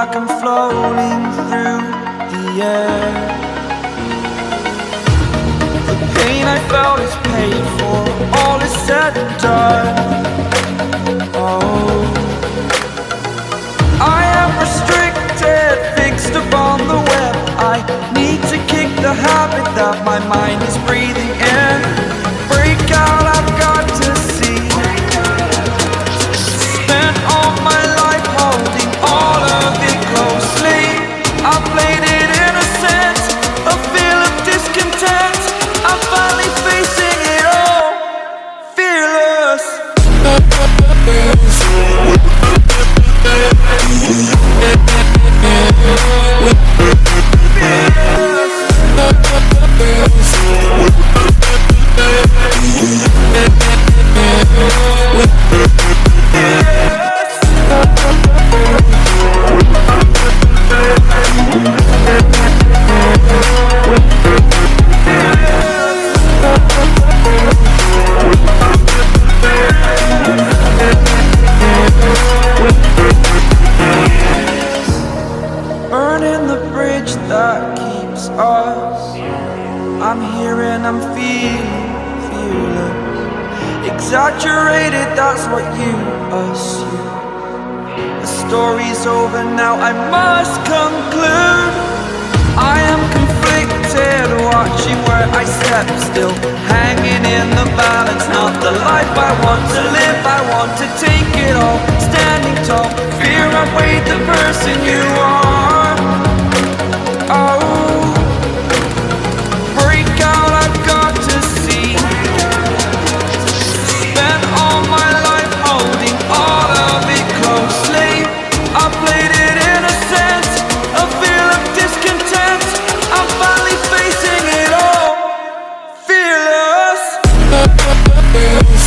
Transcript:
like I'm floating through the air. The pain I felt is paid for, all is said and done. Oh, I am restricted, fixed upon the web. I need to kick the habit that my mind is breathing in. Break out, I've got to see. Spent all my life holding all of it closely. I played it innocent, a feel of discontent. I'm finally facing it all, fearless. Burning the bridge that keeps us. I'm here and I'm feeling fearless. Exaggerated, that's what you assume. The story's over now, I must conclude. I am conflicted, watching where I step still, hanging in the balance. Not the life I want to live, I want to take it all. Standing tall, fear outweighed the person you are. Oh, break out, I've got to see. Spent all my life holding all of it closely. I played it innocent, a feel of discontent. I'm finally facing it all, fearless. Fearless.